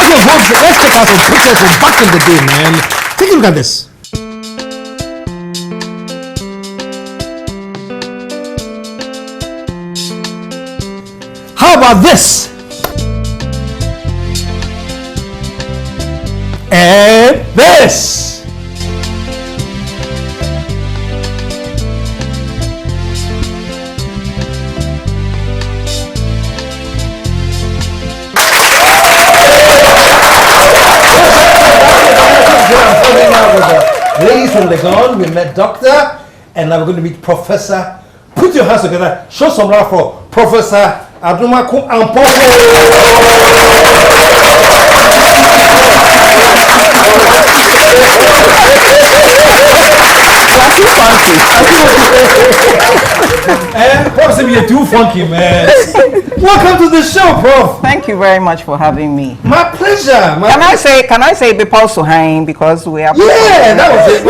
let's check out some pictures from back in the day, man. Take a look at this. How about this? And this. Ladies from Legon, we met Doctor, and now we're going to meet Professor. Put your hands together. Show some love for Professor Adomako Ampofo. Prof, you're too funky, man. Welcome to the show, Prof. Thank you very much for having me. My pleasure. Can I say Bipal Suhain because we are? Yeah, that was it.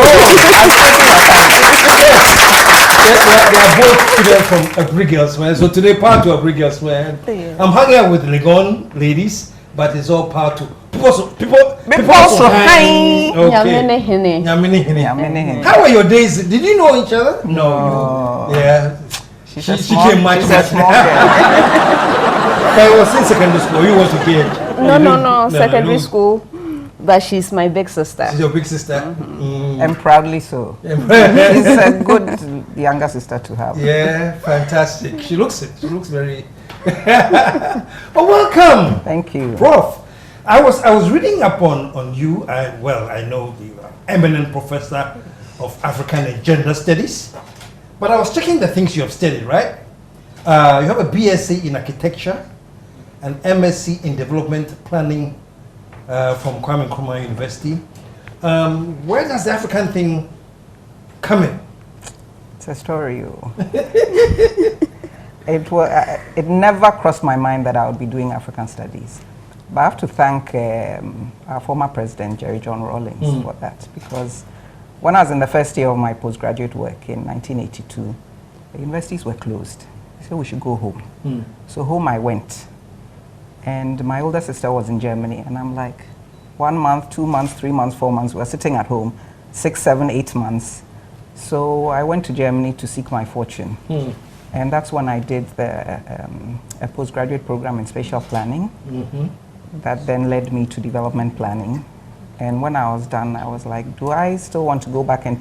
They are both students from Abrigals, man. So today, part to Abrigals, man. Yeah. I'm hanging out with Legon ladies, but it's all part to people. Okay. How are your days? Did you know each other? No. Yeah. She came much. She's a small girl. I was in secondary school. You went to KH? No. Secondary school. But she's my big sister. She's your big sister? And proudly so. She's a good younger sister to have. Yeah, fantastic. She looks it. She looks very... But welcome. Thank you. Prof, I was reading up on you. I know you are eminent professor of African and Gender Studies. But I was checking the things you have studied, right? You have a BSc in Architecture, an MSc in Development Planning from Kwame Nkrumah University. Where does the African thing come in? It's a story. It never crossed my mind that I would be doing African studies. But I have to thank our former president, Jerry John Rawlings, for that. Because when I was in the first year of my postgraduate work in 1982, the universities were closed. He said we should go home. So home I went. And my older sister was in Germany, and I'm like, 1 month, 2 months, 3 months, 4 months, we were sitting at home, 6, 7, 8 months. So I went to Germany to seek my fortune. And that's when I did a postgraduate program in spatial planning. That then led me to development planning. And when I was done, I was like, do I still want to go back and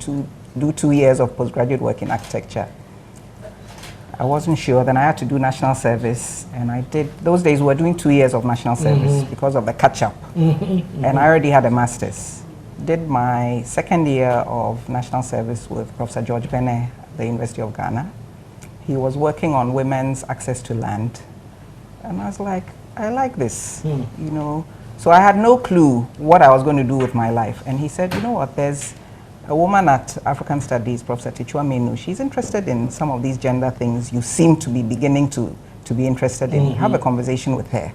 do 2 years of postgraduate work in architecture? I wasn't sure. Then I had to do national service, and I did. Those days we were doing 2 years of national service because of the catch-up. And I already had a master's. Did my second year of national service with Professor George Bene at the University of Ghana. He was working on women's access to land. And I was like, I like this, you know. So I had no clue what I was going to do with my life. And he said, you know what, there's a woman at African Studies, Professor Tichua Menu. She's interested in some of these gender things you seem to be beginning to be interested in. Have a conversation with her.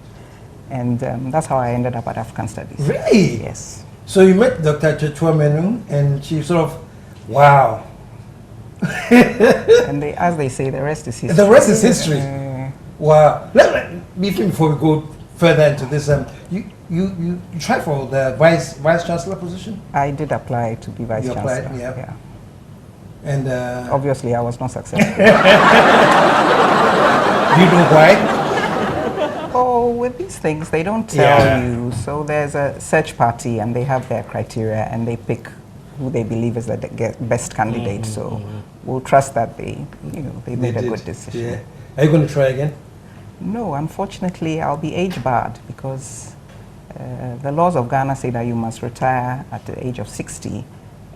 And that's how I ended up at African Studies. Really? Yes. So you met Dr. Tichua Menu, and she sort of, wow. And as they say, the rest is history. The rest is history. Wow. Before we go further into this, you tried for the vice chancellor position? I did apply to be vice chancellor. Applied, yeah. And obviously, I was not successful. Do you know why? Oh, with these things, they don't tell you. So there's a search party, and they have their criteria, and they pick who they believe is the best candidate. So we'll trust that they made a good decision. Yeah. Are you going to try again? No, unfortunately, I'll be age barred because the laws of Ghana say that you must retire at the age of 60.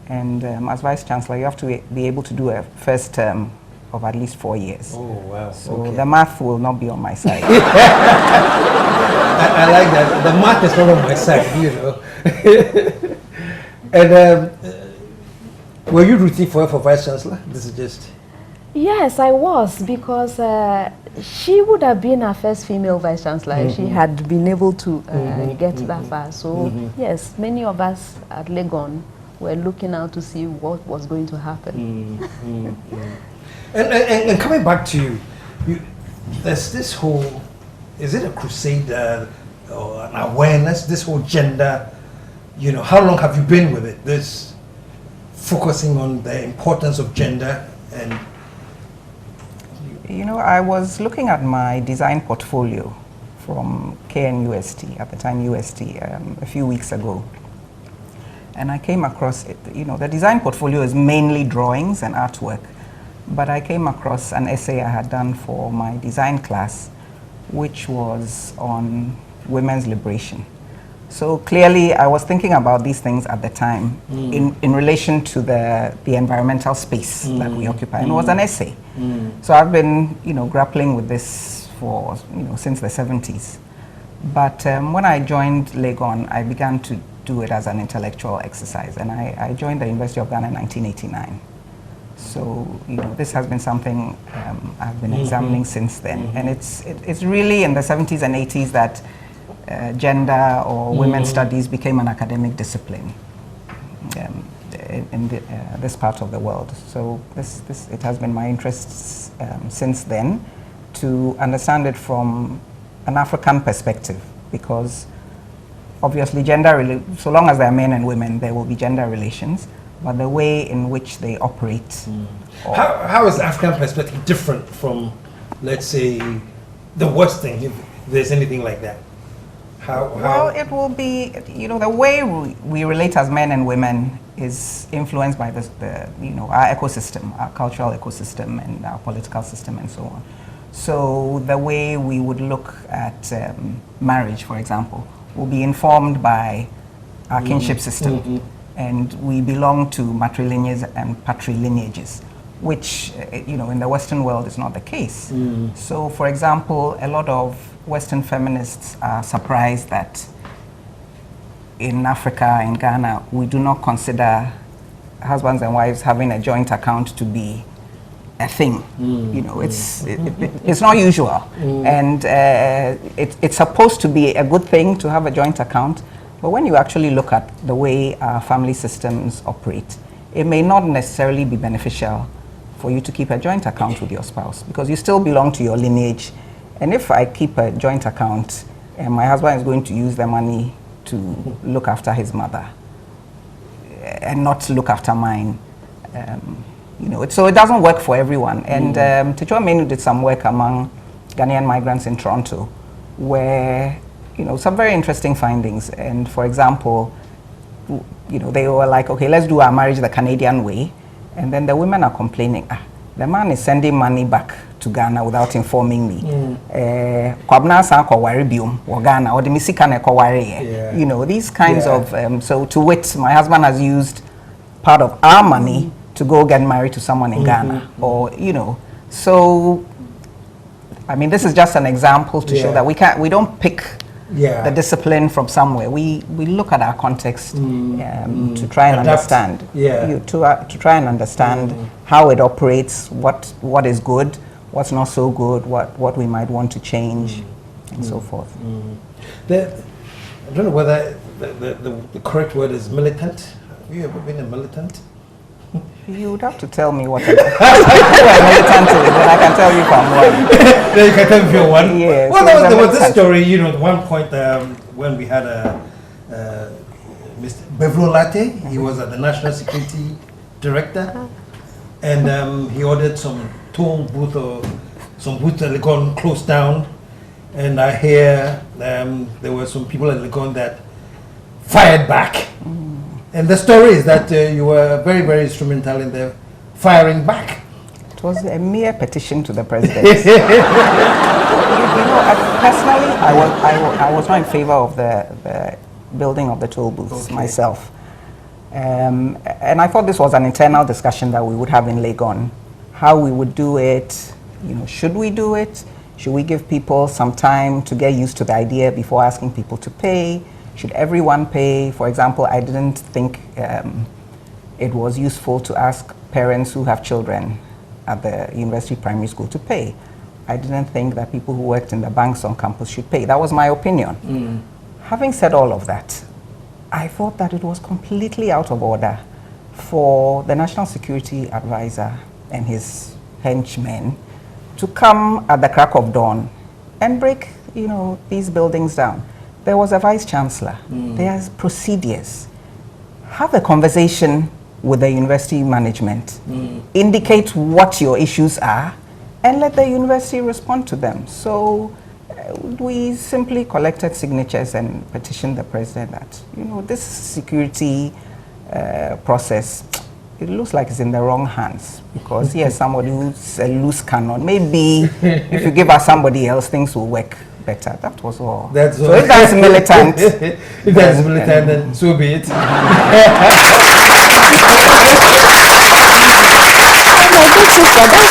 And as Vice Chancellor, you have to be able to do a first term of at least 4 years. Oh, wow. So the math will not be on my side. I like that. The math is not on my side, you know. And were you rooting for her for Vice Chancellor? This is just... Yes, I was, because she would have been our first female Vice Chancellor if she had been able to get that far. So, yes, many of us at Legon were looking out to see what was going to happen. And coming back to you, there's this whole, is it a crusade or an awareness, this whole gender, you know, how long have you been with it? This focusing on the importance of gender and... You know, I was looking at my design portfolio from KNUST, at the time UST, a few weeks ago. And I came across it, you know, the design portfolio is mainly drawings and artwork, but I came across an essay I had done for my design class, which was on women's liberation. So clearly I was thinking about these things at the time in relation to the environmental space that we occupy. And it was an essay. So I've been, you know, grappling with this for, you know, since the 70s. But when I joined Legon, I began to do it as an intellectual exercise. And I joined the University of Ghana in 1989. So, you know, this has been something I've been examining since then. And it's really in the 70s and 80s that gender or women's studies became an academic discipline in this part of the world. So it has been my interest since then to understand it from an African perspective, because obviously so long as there are men and women, there will be gender relations, but the way in which they operate. How is the African perspective different from, let's say, the Western, if there's anything like that? Well, it will be, you know, the way we relate as men and women is influenced by you know, our ecosystem, our cultural ecosystem and our political system and so on. So the way we would look at marriage, for example, will be informed by our kinship system. And we belong to matrilineages and patrilineages, which, you know, in the Western world is not the case. So, for example, a lot of Western feminists are surprised that in Africa, in Ghana, we do not consider husbands and wives having a joint account to be a thing. You know, it's not usual. And it's supposed to be a good thing to have a joint account, but when you actually look at the way our family systems operate, it may not necessarily be beneficial for you to keep a joint account with your spouse, because you still belong to your lineage. And if I keep a joint account and my husband is going to use the money to look after his mother and not look after mine, you know, so it doesn't work for everyone. And Teachwa Menu did some work among Ghanaian migrants in Toronto, where, you know, some very interesting findings. And for example, you know, they were like, okay, let's do our marriage the Canadian way. And then the women are complaining, the man is sending money back to Ghana without informing me. You know, these kinds of, so to wit, my husband has used part of our money to go get married to someone in Ghana, or, you know, so, I mean, this is just an example to show that we don't pick the discipline from somewhere. We look at our context to try and understand. To try and understand how it operates, what is good, what's not so good, what we might want to change, and so forth. I don't know whether the correct word is militant. Have you ever been a militant? You would have to tell me what a militant is, then I can tell you if I'm one. Then you can tell me if you're one? Yes. Well, there was this story, you know, at one point when we had Mr. Bevlo Latte, he was the National Security Director, and he ordered some toll booth or some booths at Legon closed down, and I hear there were some people at Legon that fired back. And the story is that you were very, very instrumental in the firing back. It was a mere petition to the president. You know, personally, I was not in favor of the building of the toll booths myself. And I thought this was an internal discussion that we would have in Legon. How we would do it, you know, should we do it? Should we give people some time to get used to the idea before asking people to pay? Should everyone pay? For example, I didn't think it was useful to ask parents who have children at the university primary school to pay. I didn't think that people who worked in the banks on campus should pay. That was my opinion. Having said all of that, I thought that it was completely out of order for the National Security Advisor and his henchmen to come at the crack of dawn and break, you know, these buildings down. There was a vice chancellor. There's procedures. Have a conversation with the university management. Indicate what your issues are and let the university respond to them. So we simply collected signatures and petitioned the president that, this security process, it looks like it's in the wrong hands, because here's somebody who's a loose cannon. Maybe if you give us somebody else, things will work better. That was all. That's all. So if that's militant, if that's militant, then so be it. That's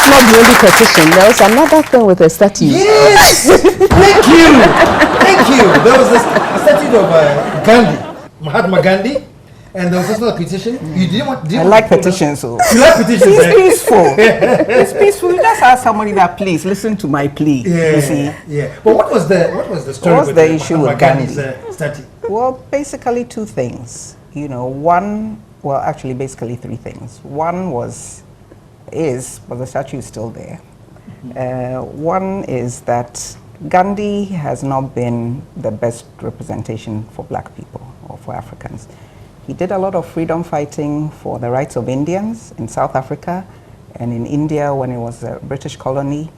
not the only petition. There was another thing with a statue. Yes! Thank you! There was a statue of Gandhi, Mahatma Gandhi, and there was also a petition. You didn't want. I like petitions. So. You like petitions? It's peaceful. It's peaceful. You just ask somebody that, please listen to my plea. Yeah, you see. Yeah. But what was the story? What's the issue with Gandhi's statue? Well, basically two things. Basically three things. One but the statue is still there. One is that Gandhi has not been the best representation for black people or for Africans. He did a lot of freedom fighting for the rights of Indians in South Africa and in India when it was a British colony.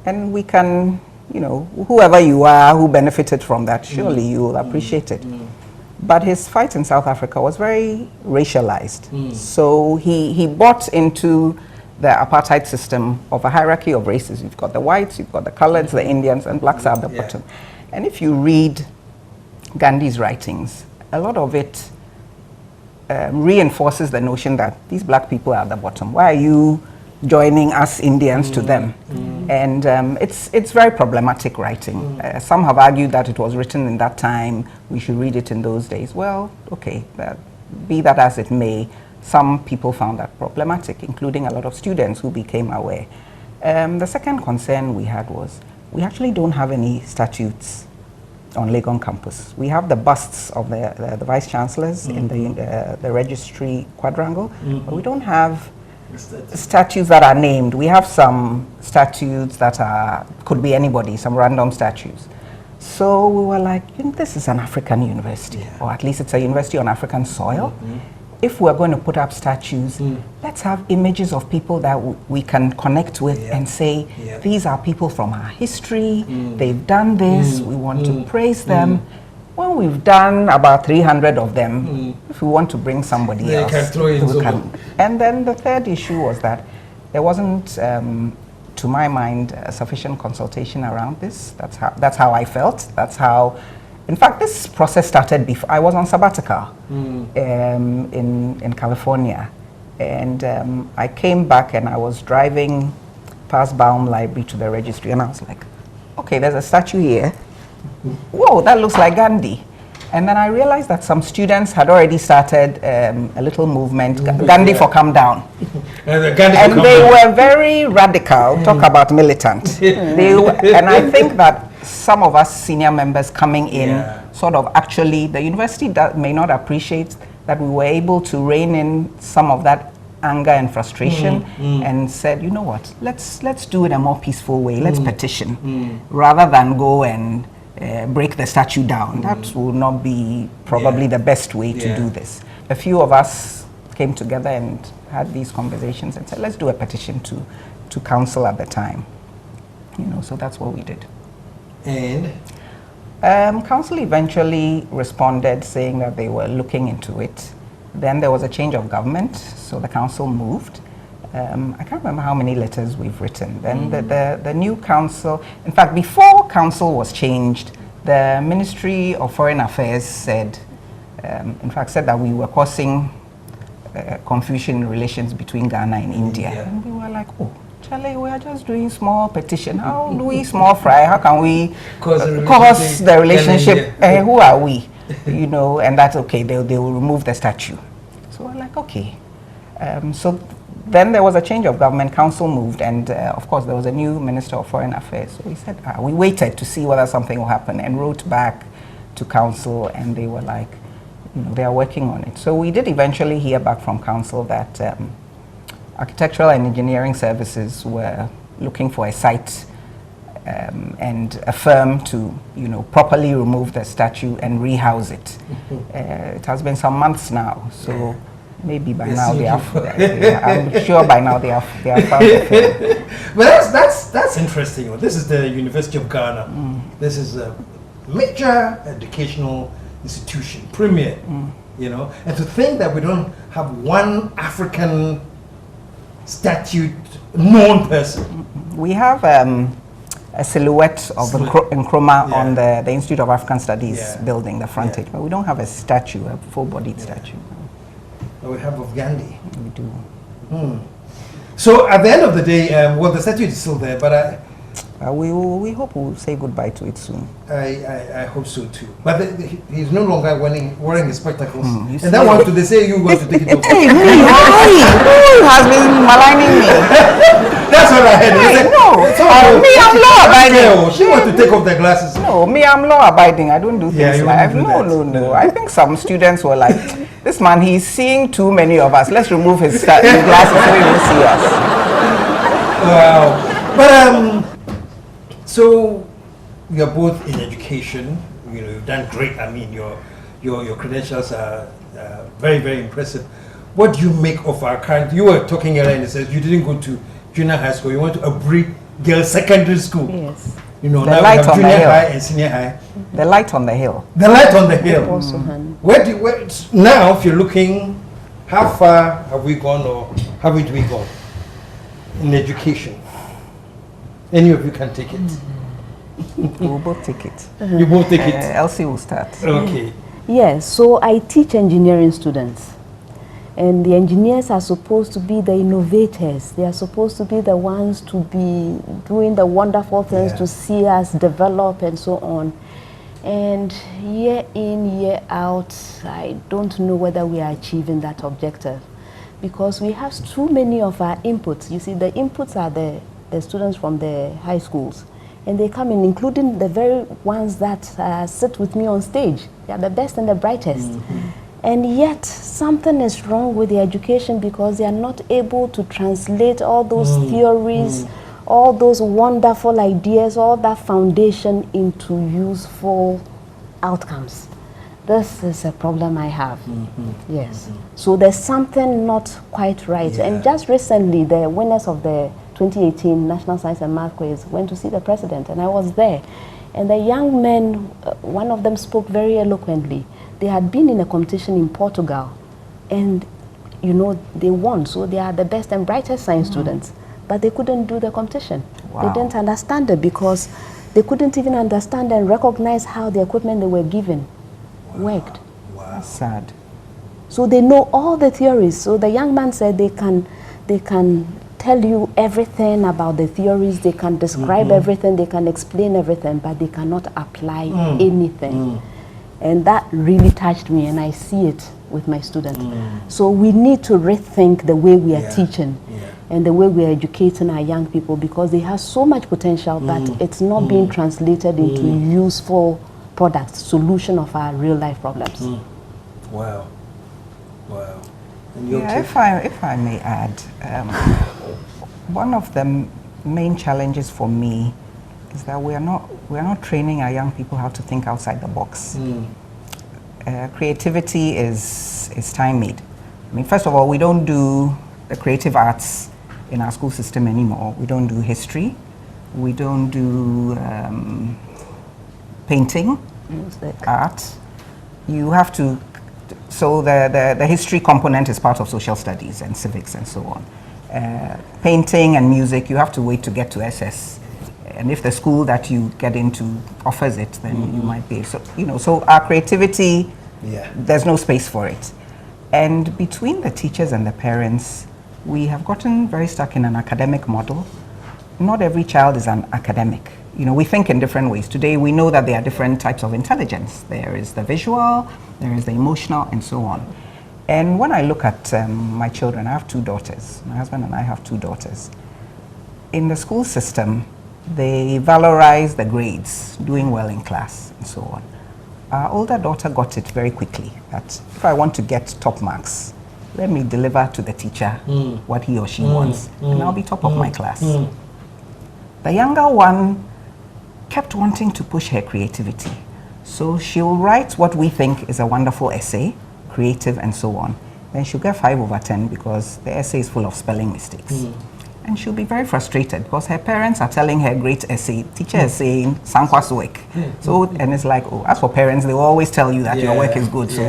And we can, whoever you are who benefited from that, surely you will appreciate it. But his fight in South Africa was very racialized. So he bought into the apartheid system of a hierarchy of races. You've got the whites, you've got the coloreds, the Indians, and blacks are at the bottom. And if you read Gandhi's writings, a lot of it reinforces the notion that these black people are at the bottom. Why are you joining us Indians to them? And it's very problematic writing. Some have argued that it was written in that time, we should read it in those days. Well, okay, be that as it may, some people found that problematic, including a lot of students who became aware. The second concern we had was, we actually don't have any statutes on Legon campus. We have the busts of the vice chancellors in the registry quadrangle, but we don't have statues that are named. We have some statues that could be anybody, some random statues. So we were like, this is an African university, or at least it's a university on African soil. If we're going to put up statues, let's have images of people that we can connect with and say, these are people from our history, they've done this, we want to praise them. When we've done about 300 of them, if we want to bring somebody else, can throw in And then the third issue was that there wasn't, to my mind, sufficient consultation around this. That's how I felt. That's how. In fact, this process started before I was on sabbatical in California, and I came back and I was driving past Baum Library to the registry, and I was like, okay, there's a statue here. Whoa, that looks like Gandhi. And then I realized that some students had already started a little movement, Gandhi for Come Down. And they were very radical, talk about militant. And I think that some of us senior members coming in sort of actually, the university may not appreciate that we were able to rein in some of that anger and frustration and said, you know what, let's do it a more peaceful way, let's petition rather than go and break the statue down. That will not be probably the best way to do this. A few of us came together and had these conversations and said, let's do a petition to council at the time. So that's what we did. And? Council eventually responded saying that they were looking into it. Then there was a change of government, so the council moved. I can't remember how many letters we've written. Then the new council, in fact, before council was changed, the Ministry of Foreign Affairs said that we were causing confusion in relations between Ghana and India. And we were like, oh, Charlie, we are just doing small petition. How do we small fry? How can we cause the relationship? Who are we? And that's okay. They will remove the statue. So we're like, okay. So then there was a change of government. Council moved, and of course there was a new Minister of Foreign Affairs. So we said we waited to see whether something will happen, and wrote back to council, and they were like, they are working on it. So we did eventually hear back from council that Architectural and Engineering Services were looking for a site and a firm to, properly remove the statue and rehouse it. It has been some months now, so maybe by now they have. I'm sure by now they have found it. But that's interesting. This is the University of Ghana. This is a major educational institution, premier. And to think that we don't have one African statute known person. We have a silhouette of Nkrumah on the Institute of African Studies building, the frontage, but we don't have a statue, a full-bodied statue. We have of Gandhi. We do. So at the end of the day, the statue is still there, but we hope we'll say goodbye to it soon. I hope so too. But he's no longer wearing his spectacles. And that one, they say you want to take it off. Hey, who has been maligning me? That's what I heard. Hey, me, I'm law abiding. She wants to take off the glasses. No, me, I'm law abiding. I don't do things like No. I think some students were like, this man, he's seeing too many of us. Let's remove his glasses so he won't see us. Wow. But so you're both in education. You've done great. I mean, your credentials are very, very impressive. What do you make of our current? You were talking earlier and it says you didn't go to junior high school. You went to Abri Girls Secondary School. Yes. Now we have junior high and senior high. The light on the hill. The light on the hill. Also, Where now, if you're looking, how far have we gone, or haven't we gone in education? Any of you can take it. We'll both take it. You both take it. Elsie will start. Okay. Yes, so I teach engineering students. And the engineers are supposed to be the innovators. They are supposed to be the ones to be doing the wonderful things to see us develop and so on. And year in, year out, I don't know whether we are achieving that objective because we have too many of our inputs. You see, the inputs are the students from the high schools. And they come in, including the very ones that sit with me on stage. They are the best and the brightest. And yet, something is wrong with the education because they are not able to translate all those theories, all those wonderful ideas, all that foundation into useful outcomes. This is a problem I have. Yes. So there's something not quite right. And just recently, the winners of the 2018 National Science and Math Quiz went to see the president, and I was there. And the young men, one of them spoke very eloquently. They had been in a competition in Portugal, and they won. So they are the best and brightest science students, but they couldn't do the competition. Wow. They didn't understand it because they couldn't even understand and recognize how the equipment they were given worked. Wow. That's sad. So they know all the theories. So the young man said they can tell you everything about the theories, they can describe everything, they can explain everything, but they cannot apply anything. And that really touched me, and I see it with my students. So we need to rethink the way we are teaching and the way we are educating our young people because they have so much potential, but it's not being translated into useful products, solution of our real life problems. Wow. Wow. If I may add, one of the main challenges for me is that we are not training our young people how to think outside the box. Creativity is time-made. I mean, first of all, we don't do the creative arts in our school system anymore. We don't do history. We don't do painting, art. You have to. So the history component is part of social studies and civics and so on. Painting and music, you have to wait to get to SS. And if the school that you get into offers it, then you might be. So, so our creativity, there's no space for it. And between the teachers and the parents, we have gotten very stuck in an academic model. Not every child is an academic. We think in different ways. Today, we know that there are different types of intelligence. There is the visual, there is the emotional, and so on. And when I look at my children, I have 2 daughters. My husband and I have 2 daughters. In the school system, they valorize the grades, doing well in class, and so on. Our older daughter got it very quickly, that if I want to get top marks, let me deliver to the teacher what he or she wants, and I'll be top of my class. The younger one kept wanting to push her creativity. So she'll write what we think is a wonderful essay, creative and so on. Then she'll get 5/10 because the essay is full of spelling mistakes. And she'll be very frustrated because her parents are telling her great essay, teacher is saying Sankwa's work. So, and it's like, oh, as for parents, they will always tell you that your work is good. So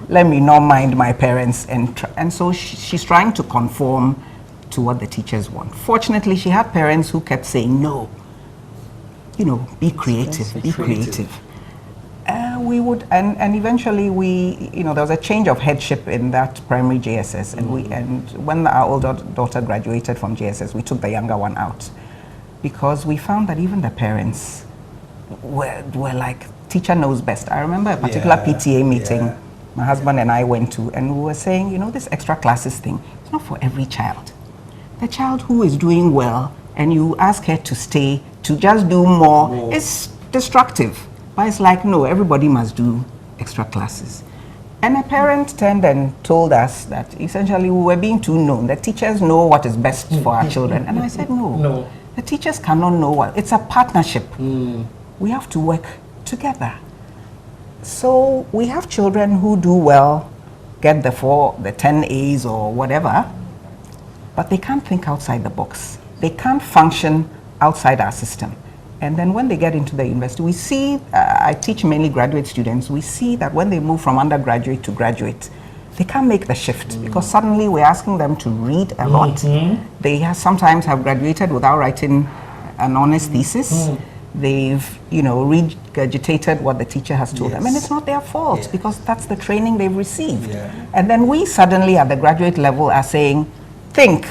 let me not mind my parents. And so she's trying to conform to what the teachers want. Fortunately, she had parents who kept saying, no, you know, be creative, be creative. We would, and eventually we, you know, there was a change of headship in that primary JSS, and when our older daughter graduated from JSS, we took the younger one out because we found that even the parents were like, teacher knows best. I remember a particular PTA meeting my husband and I went to, and we were saying, you know, this extra classes thing, it's not for every child. The child who is doing well and you ask her to stay, to just do more, is destructive. But it's like, no, everybody must do extra classes. And a parent turned and told us that essentially we were being too known. The teachers know what is best for our children. And I said, no, the teachers cannot know what. It's a partnership. We have to work together. So we have children who do well, get the 10 A's or whatever, but they can't think outside the box. They can't function outside our system. And then when they get into the university, we see, I teach mainly graduate students, we see that when they move from undergraduate to graduate, they can't make the shift because suddenly we're asking them to read a lot. They sometimes have graduated without writing an honest thesis. They've, you know, regurgitated what the teacher has told them, and it's not their fault because that's the training they've received. And then we suddenly at the graduate level are saying, think.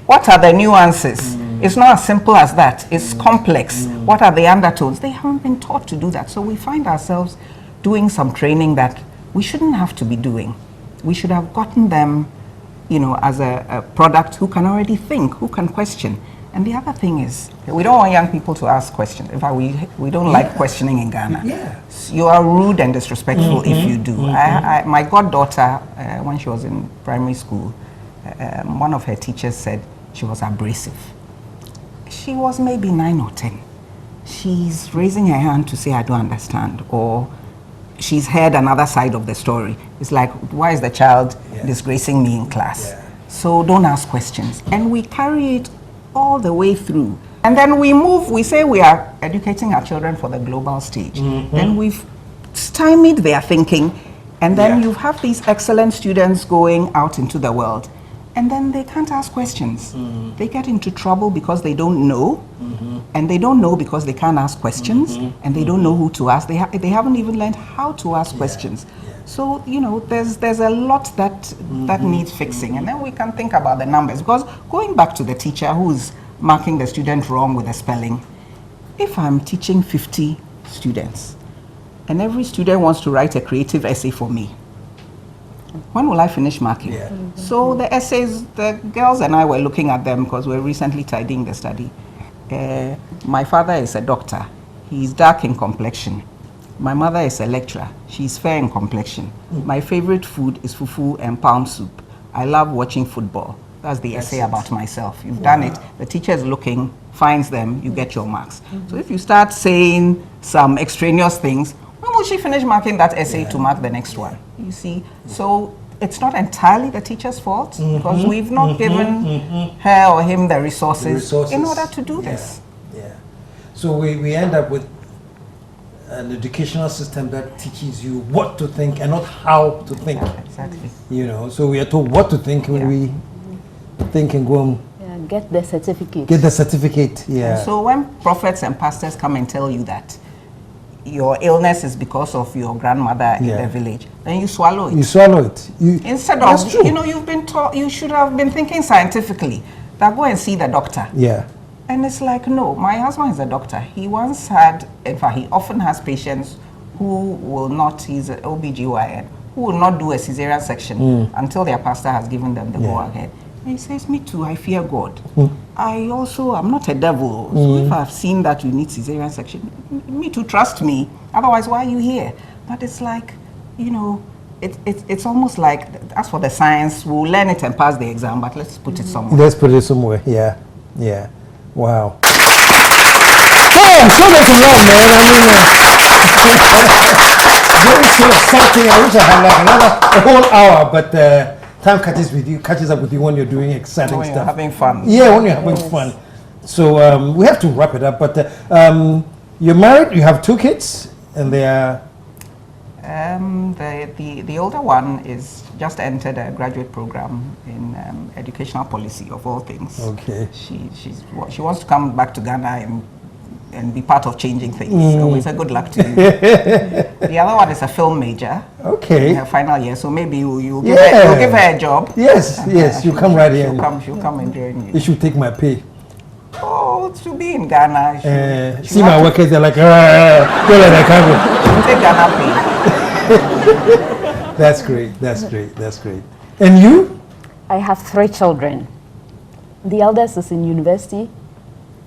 What are the nuances? It's not as simple as that. It's complex. What are the undertones? They haven't been taught to do that. So we find ourselves doing some training that we shouldn't have to be doing. We should have gotten them, you know, as a product who can already think, who can question. And the other thing is, we don't want young people to ask questions. In fact, we don't like questioning in Ghana. You are rude and disrespectful if you do. My goddaughter, when she was in primary school, one of her teachers said she was abrasive. She was maybe 9 or 10. She's raising her hand to say, I don't understand, or she's heard another side of the story. It's like, why is the child disgracing me in class? So don't ask questions. And we carry it all the way through. And then we move, we say we are educating our children for the global stage. Then we've stymied their thinking, and then you have these excellent students going out into the world. And then they can't ask questions. They get into trouble because they don't know, and they don't know because they can't ask questions, and they don't know who to ask. They haven't even learned how to ask questions. So, you know, there's a lot that needs fixing. And then we can think about the numbers. Because going back to the teacher who's marking the student wrong with the spelling, if I'm teaching 50 students, and every student wants to write a creative essay for me, when will I finish marking? So the essays, the girls and I were looking at them because we're recently tidying the study. My father is a doctor. He's dark in complexion. My mother is a lecturer. She's fair in complexion. My favorite food is fufu and pound soup. I love watching football. That's the essay about myself. You've done it. The teacher is looking, finds them, you get your marks. So if you start saying some extraneous things, when will she finish marking that essay to mark the next one? You see, so it's not entirely the teacher's fault because we've not given her or him the resources in order to do this. So we end up with an educational system that teaches you what to think and not how to think. Exactly. You know, so we are told what to think when we think and go and get the certificate. Get the certificate, So when prophets and pastors come and tell you that your illness is because of your grandmother in the village, then you swallow it. You swallow it. Instead of, you know, you've been taught, you should have been thinking scientifically, that go and see the doctor. And it's like, no, my husband is a doctor. He once had, in fact, he often has patients who will not, he's an OBGYN, who will not do a cesarean section until their pastor has given them the go-ahead. And he says, me too, I fear God. I'm not a devil. So if I've seen that you need cesarean section, me too, trust me. Otherwise, why are you here? But it's like, you know, it's almost like, as for the science, we'll learn it and pass the exam, but let's put it somewhere. Let's put it somewhere, Wow. Hey, show them some love, man. I mean, very so exciting. I wish I had like a whole hour, but time catches up with you when you're doing exciting when stuff. you're having fun. Yeah, when you're having fun. So we have to wrap it up. But you're married. You have 2 kids, and they are. The older one is just entered a graduate program in educational policy of all things. Okay. She wants to come back to Ghana and be part of changing things. So it's a good luck to you. The other one is a film major. Okay. In her final year, so maybe you'll give her a job. Yes, yes. You come right in. She'll come and join you. You should take my pay. Oh, to be in Ghana. See my workers, they're like, don't let her come. She'll take Ghana pay. That's great. That's great. That's great. And you? I have 3 children. The eldest is in university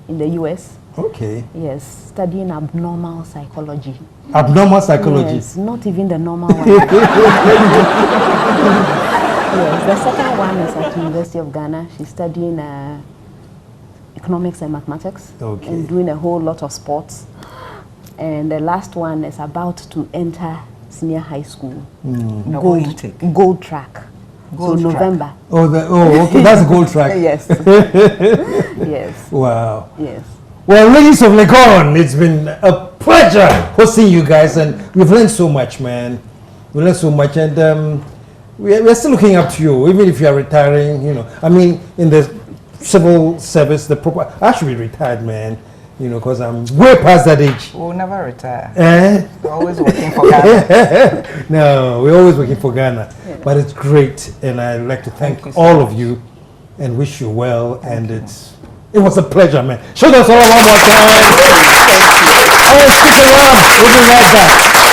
in the US. Okay. Yes, studying abnormal psychology. Abnormal psychology? Yes, not even the normal one. Yes, the second one is at University of Ghana. She's studying economics and mathematics. Okay. And doing a whole lot of sports. And the last one is about to enter senior high school. Gold track. Gold so track. November. Okay, that's a gold track. Yes. Yes. Wow. Yes. Well, ladies of Legon, it's been a pleasure hosting you guys, and we've learned so much, man. We learned so much, and we're still looking up to you, even if you are retiring. You know, I mean, in the civil service, I should be retired, man. You know, because I'm way past that age. We'll never retire. We're always working for Ghana. No, we're always working for Ghana. Yeah. But it's great, and I'd like to thank all of you and wish you well. And it was a pleasure, man. Show us all one more time. Thank you. Stick around. We'll be right back.